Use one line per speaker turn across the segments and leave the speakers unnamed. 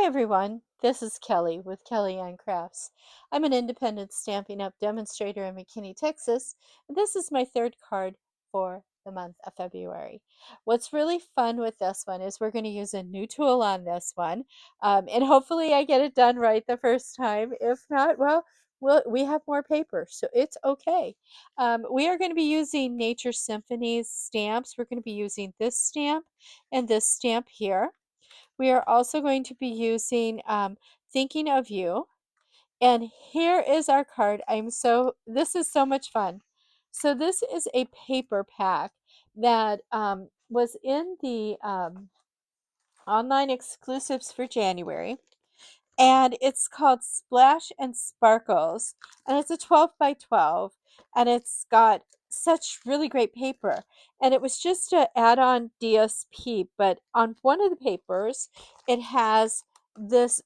Hi everyone, this is Kelly with Kelly Ann Crafts. I'm an independent Stampin' Up! Demonstrator in McKinney, Texas, and this is my third card for the month of February. What's really fun with this one is we're going to use a new tool on this one, and hopefully I get it done right the first time. If not, well, we have more paper, so it's okay. We are going to be using Nature Symphony's stamps. We're going to be using this stamp and this stamp here. We are also going to be using Thinking of You. And here is our card. This is so much fun. So this is a paper pack that was in the online exclusives for January. And it's called Splash and Sparkles. And it's a 12 by 12. And it's got such really great paper. And it was just an add-on DSP. But on one of the papers, it has this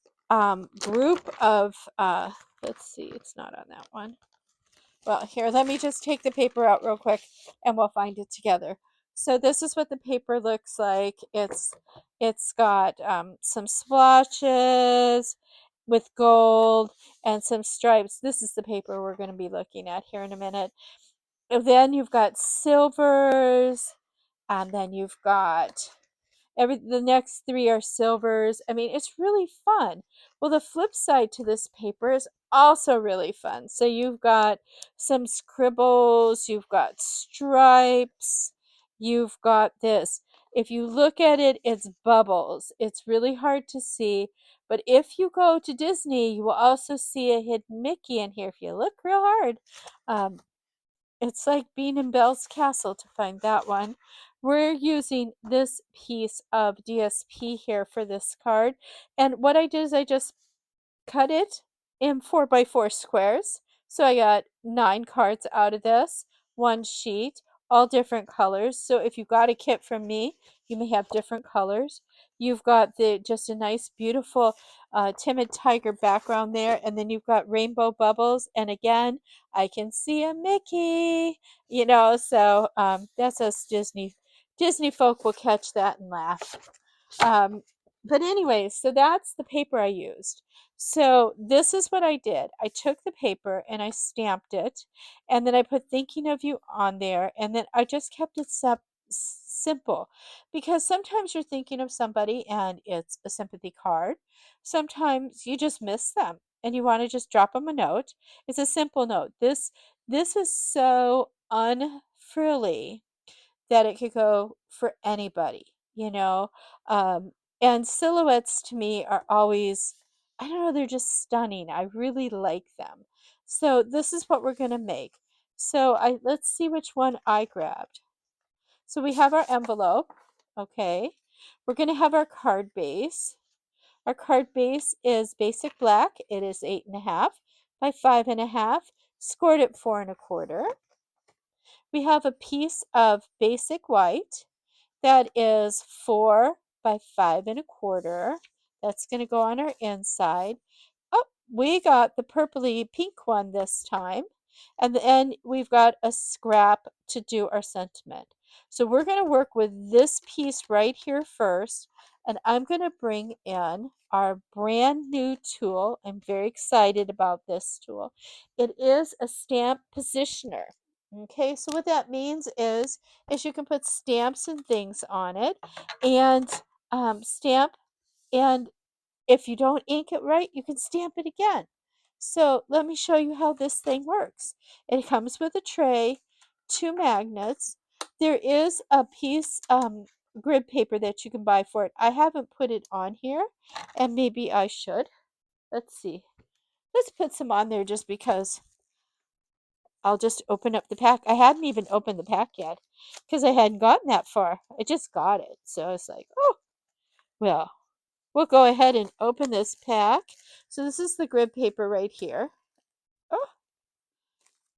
group of, let's see, it's not on that one. Well, here, let me just take the paper out real quick and we'll find it together. So this is what the paper looks like. It's got some splotches with gold and some stripes. This is the paper we're going to be looking at here in a minute. And then you've got silvers, and then you've got the next three are silvers. I mean, it's really fun. Well, the flip side to this paper is also really fun. So you've got some scribbles, you've got stripes, you've got this. If you look at it, it's bubbles. It's really hard to see. But if you go to Disney, you will also see a hidden Mickey in here if you look real hard. It's like being in Belle's Castle to find that one. We're using this piece of DSP here for this card. And what I did is I just cut it in 4x4 squares. So I got 9 cards out of this, one sheet, all different colors. So if you got a kit from me, you may have different colors. You've got just a nice, beautiful timid tiger background there, and then you've got rainbow bubbles. And again, I can see a Mickey, so that's us Disney folk will catch that and laugh. But anyway, so that's the paper I used. So this is what I did. I took the paper and I stamped it, and then I put Thinking of You on there, and then I just kept it simple, because sometimes you're thinking of somebody and it's a sympathy card. Sometimes you just miss them and you want to just drop them a note. It's a simple note. This is so unfrilly that it could go for anybody, you know. And silhouettes to me are always, I don't know, they're just stunning. I really like them. So this is what we're going to make. So let's see which one I grabbed. So we have our envelope. Okay. We're going to have our card base. Our card base is basic black. It is 8.5 by 5.5, scored at 4.25. We have a piece of basic white that is 4 by 5.25. That's going to go on our inside. Oh, we got the purpley pink one this time. And then we've got a scrap to do our sentiment. So we're going to work with this piece right here first. And I'm going to bring in our brand new tool. I'm very excited about this tool. It is a stamp positioner. Okay, so what that means is you can put stamps and things on it, and stamp, and if you don't ink it right, you can stamp it again. So let me show you how this thing works. It comes with a tray, 2 magnets. There is a piece grid paper that you can buy for it. I haven't put it on here, and maybe I should. Let's see. Let's put some on there just because. I'll just open up the pack. I hadn't even opened the pack yet because I hadn't gotten that far. I just got it. So I was like, oh, well, we'll go ahead and open this pack. So this is the grid paper right here. Oh,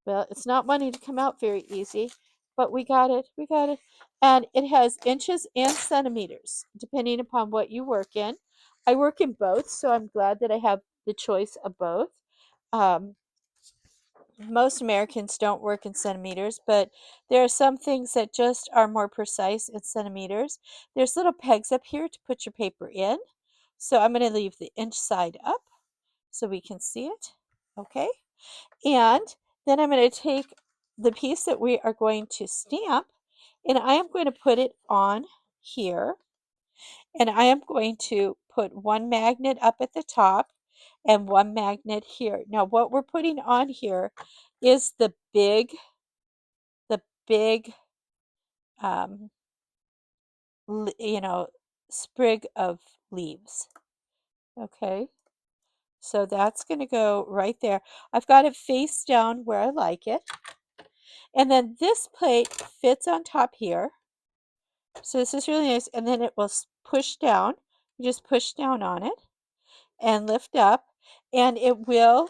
well, it's not wanting to come out very easy, but we got it. We got it. And it has inches and centimeters, depending upon what you work in. I work in both, so I'm glad that I have the choice of both. Most Americans don't work in centimeters, but there are some things that just are more precise in centimeters. There's little pegs up here to put your paper in. So I'm going to leave the inch side up so we can see it. Okay. And then I'm going to take the piece that we are going to stamp, and I am going to put it on here, and I am going to put one magnet up at the top and one magnet here. Now what we're putting on here is the big um, sprig of leaves. Okay, so that's going to go right there. I've got it face down where I like it. And then this plate fits on top here. So this is really nice. And then it will push down. You just push down on it and lift up. And it will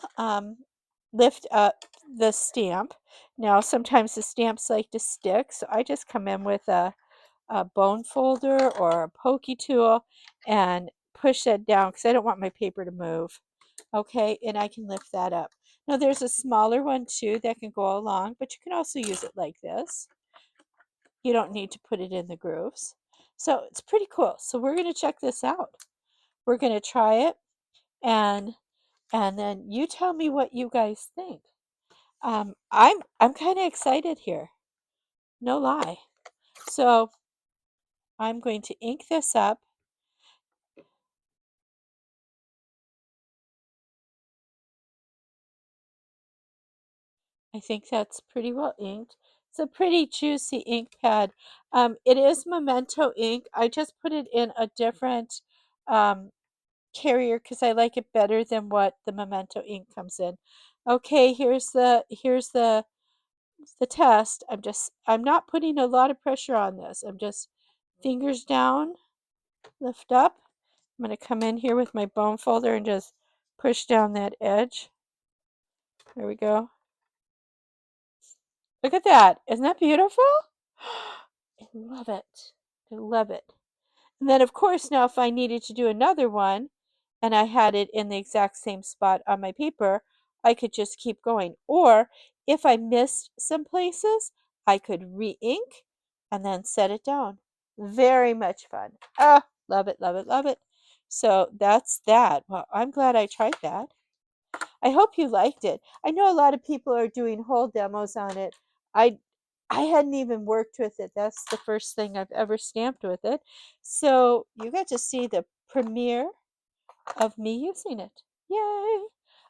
lift up the stamp. Now, sometimes the stamps like to stick. So I just come in with a bone folder or a pokey tool and push that down because I don't want my paper to move. Okay, and I can lift that up. Now there's a smaller one too that can go along, but you can also use it like this. You don't need to put it in the grooves. So it's pretty cool. So we're going to check this out. We're going to try it, and then you tell me what you guys think. I'm kind of excited here. No lie. So I'm going to ink this up. I think that's pretty well inked. It's a pretty juicy ink pad. It is Memento ink. I just put it in a different carrier because I like it better than what the Memento ink comes in. Okay, here's the test. I'm not putting a lot of pressure on this. I'm just fingers down, lift up. I'm going to come in here with my bone folder and just push down that edge. There we go. Look at that. Isn't that beautiful? I love it. I love it. And then, of course, now if I needed to do another one and I had it in the exact same spot on my paper, I could just keep going. Or if I missed some places, I could re-ink and then set it down. Very much fun. Ah, love it, love it, love it. So that's that. Well, I'm glad I tried that. I hope you liked it. I know a lot of people are doing whole demos on it. I I hadn't even worked with it. That's the first thing I've ever stamped with it. So you got to see the premiere of me using it. Yay!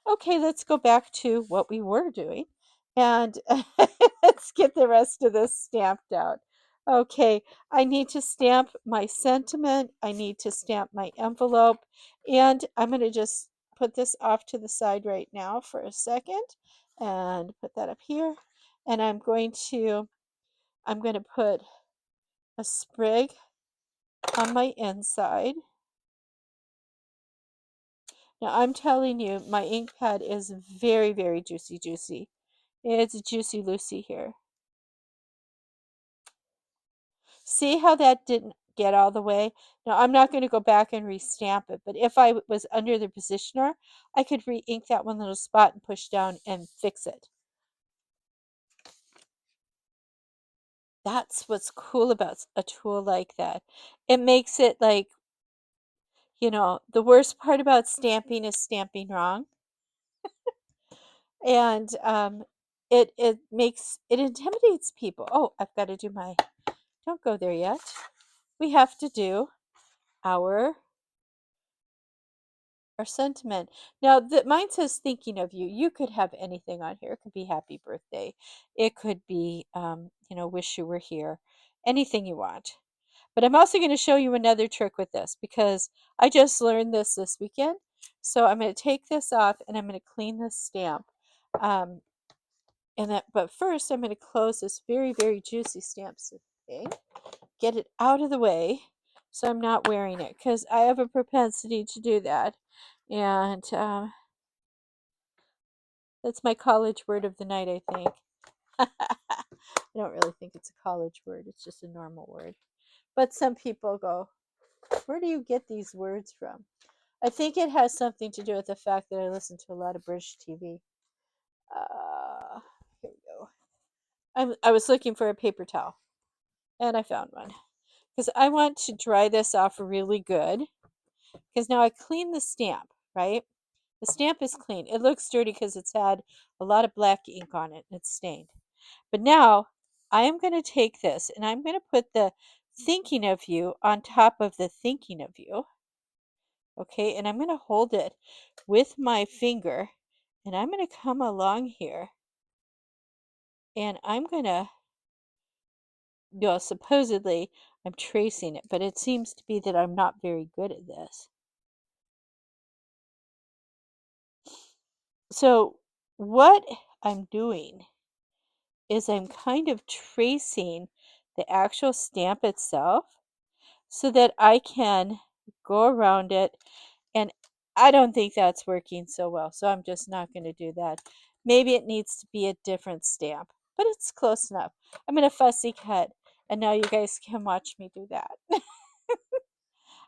Okay, let's go back to what we were doing and let's get the rest of this stamped out. Okay, I need to stamp my sentiment. I need to stamp my envelope, and I'm going to just put this off to the side right now for a second and put that up here. And I'm going to put a sprig on my inside. Now I'm telling you, my ink pad is very, very juicy, juicy. It's Juicy Lucy here. See how that didn't get all the way? Now I'm not going to go back and restamp it, but if I was under the positioner, I could re-ink that one little spot and push down and fix it. That's what's cool about a tool like that. It makes it like, the worst part about stamping is stamping wrong. And it intimidates people. Oh, I've got to do my, don't go there yet. We have to do our sentiment. Now, mine says thinking of you. You could have anything on here. It could be happy birthday. It could be, wish you were here. Anything you want. But I'm also going to show you another trick with this because I just learned this weekend. So I'm going to take this off and I'm going to clean this stamp. But first, I'm going to close this very, very juicy stamp thing. Get it out of the way so I'm not wearing it because I have a propensity to do that. And that's my college word of the night, I think. I don't really think it's a college word. It's just a normal word. But some people go, where do you get these words from? I think it has something to do with the fact that I listen to a lot of British TV. Here we go. I was looking for a paper towel, and I found one. Because I want to dry this off really good. because now I cleaned the stamp, right? The stamp is clean. It looks dirty because it's had a lot of black ink on it and it's stained. But now I am going to take this and I'm going to put the thinking of you on top of the thinking of you. Okay, and I'm going to hold it with my finger and I'm going to come along here and I'm going to, supposedly I'm tracing it, but it seems to be that I'm not very good at this. So what I'm doing is I'm kind of tracing the actual stamp itself so that I can go around it, and I don't think that's working so well, so I'm just not going to do that. Maybe it needs to be a different stamp, but it's close enough. I'm going to fussy cut, and now you guys can watch me do that.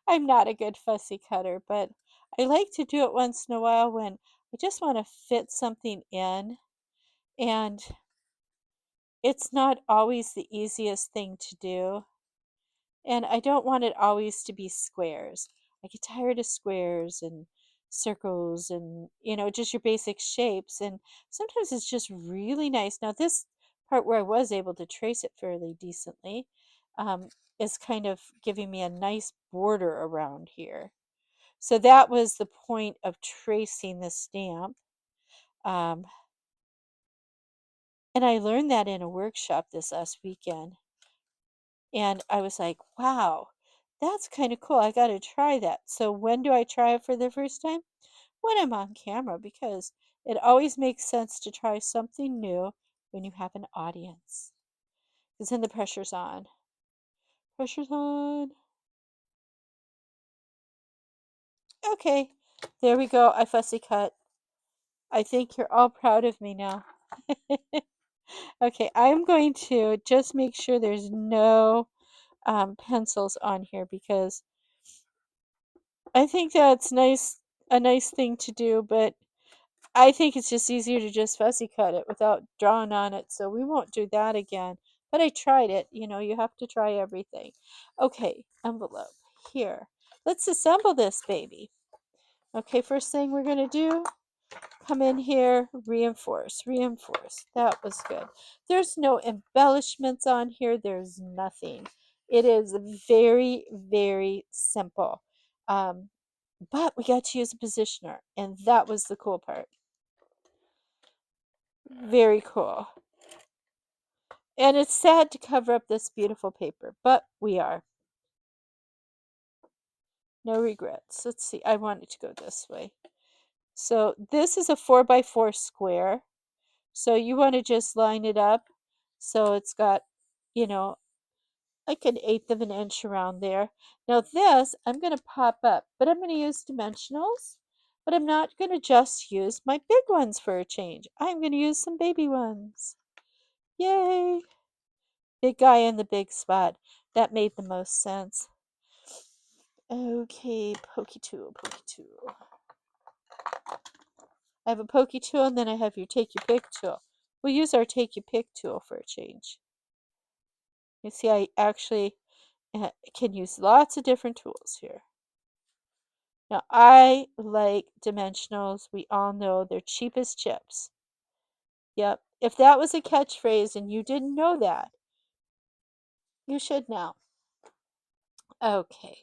I'm not a good fussy cutter, but I like to do it once in a while when I just want to fit something in, and it's not always the easiest thing to do. And I don't want it always to be squares. I get tired of squares and circles and, just your basic shapes. And sometimes it's just really nice. Now, this part where I was able to trace it fairly decently is kind of giving me a nice border around here. So that was the point of tracing the stamp. Um, and I learned that in a workshop this last weekend. And I was like, wow, that's kind of cool. I got to try that. So when do I try it for the first time? When I'm on camera, because it always makes sense to try something new when you have an audience. Because then the pressure's on. Pressure's on. Okay, there we go. I fussy cut. I think you're all proud of me now. Okay, I'm going to just make sure there's no pencils on here because I think that's a nice thing to do, but I think it's just easier to just fussy cut it without drawing on it, so we won't do that again. But I tried it, you have to try everything. Okay, envelope. Here. Let's assemble this baby. Okay, first thing we're going to do, come in here, reinforce, reinforce. That was good. There's no embellishments on here. There's nothing. It is very, very simple. But we got to use a positioner, and that was the cool part. Very cool. And it's sad to cover up this beautiful paper, but we are. No regrets. Let's see. I want it to go this way. So this is a 4x4 square. So you want to just line it up so it's got, you know, like an eighth of an inch around there. Now this, I'm going to pop up, but I'm going to use dimensionals. But I'm not going to just use my big ones for a change. I'm going to use some baby ones. Yay! Big guy in the big spot. That made the most sense. Okay, pokey tool, pokey tool. I have a pokey tool and then I have your take your pick tool. We'll use our take your pick tool for a change. You see, I actually can use lots of different tools here. Now, I like dimensionals. We all know they're cheap as chips. Yep. If that was a catchphrase and you didn't know that, you should now. Okay.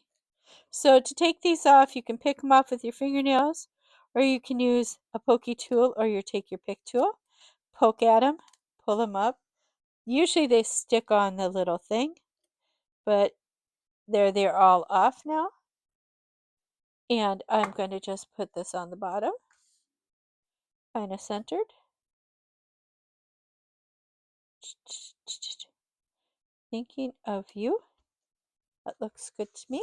So to take these off, you can pick them off with your fingernails, or you can use a pokey tool or your take your pick tool. Poke at them, pull them up. Usually they stick on the little thing, but they're all off now. And I'm going to just put this on the bottom, kind of centered. Thinking of you. That looks good to me.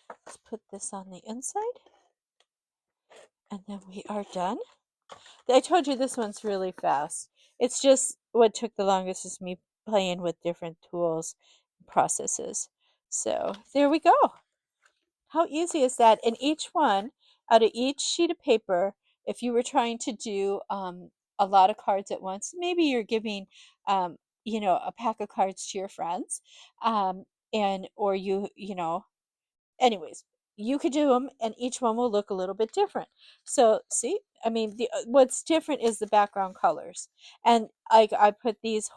Let's put this on the inside. And then we are done. I told you this one's really fast. It's just what took the longest is me playing with different tools and processes. So there we go. How easy is that? And each one, out of each sheet of paper, if you were trying to do a lot of cards at once, maybe you're giving, a pack of cards to your friends, and or anyways, you could do them and each one will look a little bit different. So see, I mean, what's different is the background colors. And I put these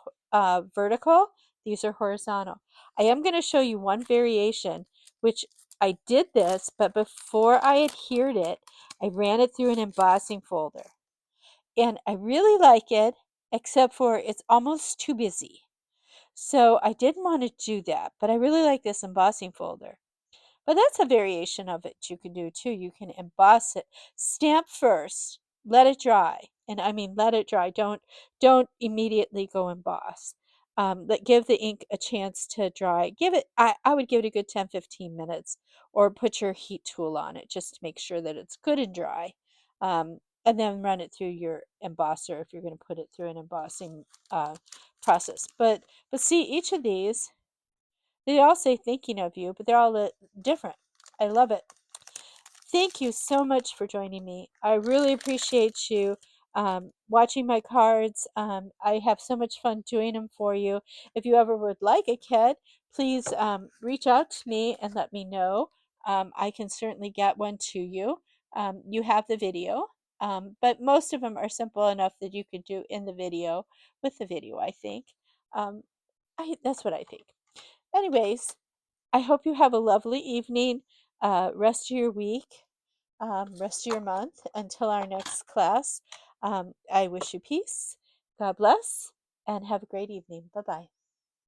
vertical, these are horizontal. I am going to show you one variation, which I did this, but before I adhered it, I ran it through an embossing folder. And I really like it, except for it's almost too busy. So I didn't want to do that, but I really like this embossing folder. But that's a variation of it you can do too. You can emboss it, stamp first, let it dry. And I mean let it dry. Don't immediately go emboss. But give the ink a chance to dry. Give it I would give it a good 10-15 minutes, or put your heat tool on it just to make sure that it's good and dry. And then run it through your embosser if you're going to put it through an embossing process. But see, each of these, they all say thinking of you, but they're all different. I love it. Thank you so much for joining me. I really appreciate you watching my cards. I have so much fun doing them for you. If you ever would like a kit, please reach out to me and let me know. I can certainly get one to you. You have the video, but most of them are simple enough that you could do in the video with the video, I think. Um, that's what I think. Anyways, I hope you have a lovely evening, rest of your week, rest of your month until our next class. I wish you peace. God bless, and have a great evening. Bye bye.